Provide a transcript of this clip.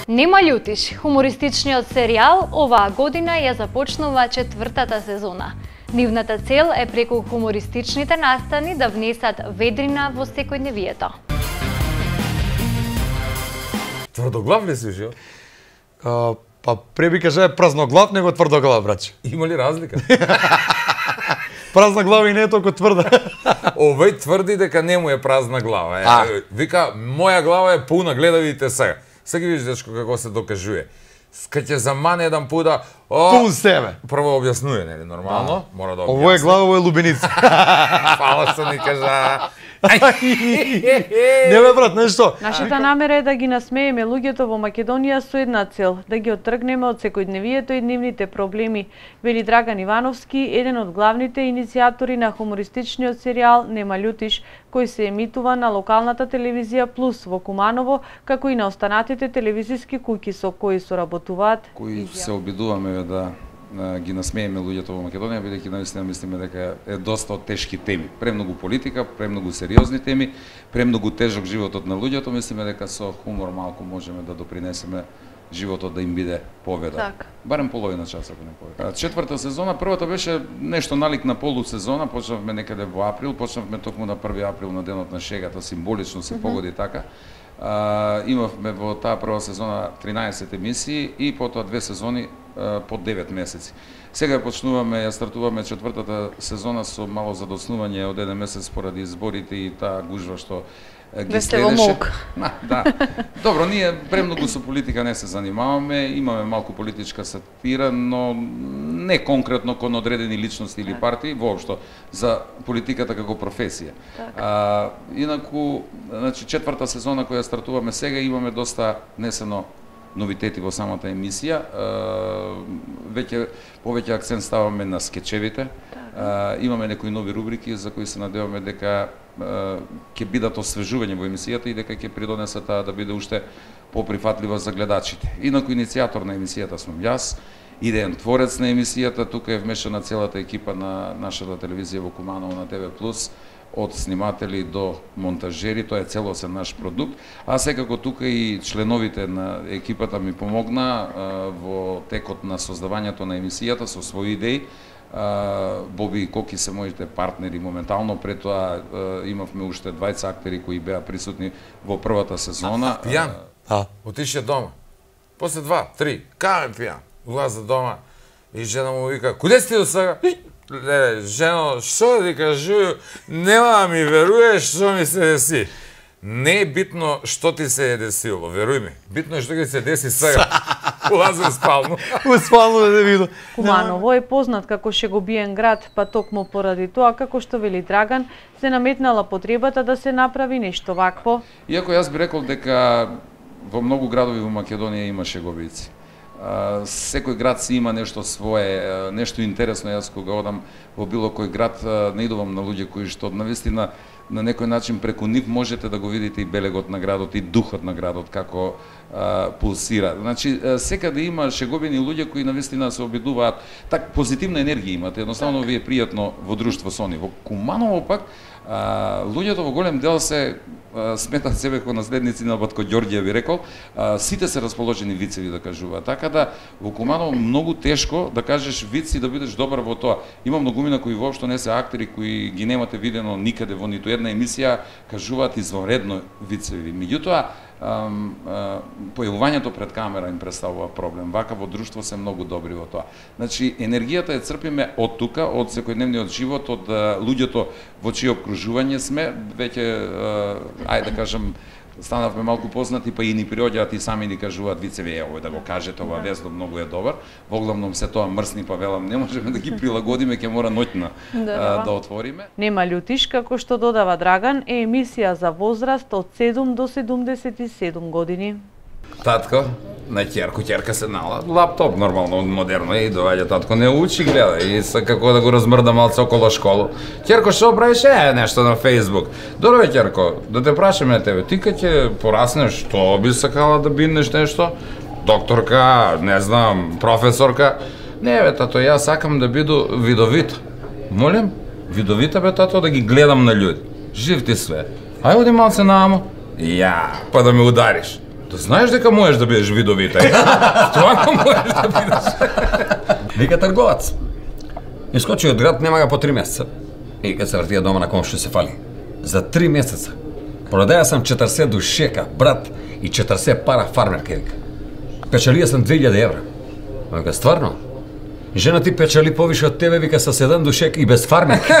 Нема љутиш, хумористичниот серијал оваа година ја започнува 4-та сезона. Нивната цел е преку хумористичните настани да внесат ведрина во секојдневието. Тврдоглав ли си, Жо? Па преби кажа празноглав него тврдоглав, браќе. Има ли разлика? Празна глава и не е толку тврда. Овој тврди дека не му е празна глава. Вика, моја глава е пуна, гледавите сега. Сега видиш, дечко, како се докажува. Кај ќе замане еден пуда, Пун себе. Прво објаснуе, нели, нормално? Мора да објасни. Ово е глава, ово е лубеница. Фала што ни кажа. Не бе, брат, нешто. Нашата намера е да ги насмееме луѓето во Македонија со една цел, да ги оттргнеме од секојдневието и дневните проблеми, вели Драган Ивановски, еден од главните иницијатори на хумористичниот серијал Нема љутиш, кој се емитува на локалната телевизија Плюс во Куманово, како и на останатите телевизиски куќи со кои соработуваат. Кои се обидуваме да ги насмееме луѓето во Македонија, бидејќи наистина мислиме дека е доста од тешки теми. Премногу политика, премногу сериозни теми, премногу тежок животот на луѓето, мислиме дека со хумор малку можеме да допринесеме животот да им биде победа. Так. Барем половина час, ако не повеќе. Четврта сезона, првата беше нешто налик на полусезона, почнавме некаде во април, почнавме токму на 1 април на денот на шегата, символично се погоди така. Имавме во таа прва сезона 13 емисии и потоа 2 сезони по 9 месеци. Сега почнуваме, ја стартуваме четвртата сезона со мало задоснување од 1 месец поради изборите и таа гужва што ги следеше. Да. Добро, ние премногу со политика не се занимаваме, имаме малку политичка сатира, но не конкретно кон одредени личности или партии, воопшто за политиката како професија. Инаку, значи четврта сезона која стартуваме сега, имаме доста несено новитети во самата емисија. Веќе повеќе акцент ставаме на скечевите. Имаме некои нови рубрики за кои се надеваме дека ќе бидат освежување во емисијата и дека ќе придонесат таа да биде уште поприфатлива за гледачите. Инаку иницијатор на емисијата сум јас, идеен творец на емисијата, тука е вмешана целата екипа на нашата телевизија во Куманово на ТВ+, од сниматели до монтажери, тоа е целосен наш продукт. А секако тука и членовите на екипата ми помогна во текот на создавањето на емисијата со своји идеи. Боби и Коки се моите партнери моментално, пред тоа имавме уште 20 актери кои беа присутни во првата сезона. Пијан? Отише дома. После 2-3, кај пијан. Улаза дома и жена му вика, куде сте до сега? Леле, жено, што да ти кажу, нема да ми веруеш што ми се деси. Не е битно што ти се е десило, веруј ми. Битно е што ќе се деси сега. Улази у спалну. У спалну да видам. Куманово е познат како шегобиен град, па токму поради тоа, како што вели Драган, се наметнала потребата да се направи нешто вакво. Иако јас би рекол дека во многу градови во Македонија има шегобици. Секој град си има нешто свое, нешто интересно. Јас кога одам во било кој град, наидувам на луѓе кои што навистина на некој начин преку нив можете да го видите и белегот на градот и духот на градот како пулсира. Значи секаде има шеговени луѓе кои навистина се обидуваат, так позитивна енергија имат, едноставно ви е пријатно во друштво со нив. Во Куманово пак луѓето во голем дел се сметат себе како наследници на Батко Ѓорѓе, би рекол, сите се расположени вицеви да кажуваат. Така да во Куманово многу тешко да кажеш вици да бидеш добар во тоа. Има многумина кои воопшто не се актери, кои ги немате видено никаде во ниту една емисија, кажуваат извонредно вицеви. Меѓутоа појавувањето пред камера им представува проблем. Вака во друштво се многу добри во тоа. Значи енергијата ја црпиме од тука, од секојдневниот живот, од луѓето во чие окружување сме. Веќе ајде да кажам, станавме малку познати, па и ни приоѓаат и сами ни кажуваат вицеви, овој да го кажете, ова вездо многу е добар. Во главном се тоа мрсни, па велам, не можеме да ги прилагодиме, ќе мора ноќна да отвориме. Нема љутиш, како што додава Драган, е емисија за возраст од 7 до 77 години. Татко, на ќерка се нала, лаптоп нормално, модерно и доаѓа татко, не учи, гледа и са како да го размрда малце околу школу. Ќерко, што правиш? Нешто на Facebook. Добро ќерко, да те прашаме тебе, ти кога ќе пораснеш, што би сакала да биднеш нешто? Докторка, не знам, професорка? Не бе, тато, јас сакам да биду видовит. Молим? Видовита бе, тато, да ги гледам на луѓе. Жив ти све. Ај оди малце намо. Ја, па да ме удариш. Да знаеш дека можеш да бидеш видовита. Стварно можеш да бидеш. Вика трговац. Искочи од град, нема га по 3 месеца. И кога се вртија дома на комши се фали. За 3 месеца. Продаја сам 40 душека, брат, и 40 пара фармерка, вика. Печалија сам 2000 евра. Вика, стварно? Жена ти печали повише од тебе, вика, со 7 душек и без фармерка.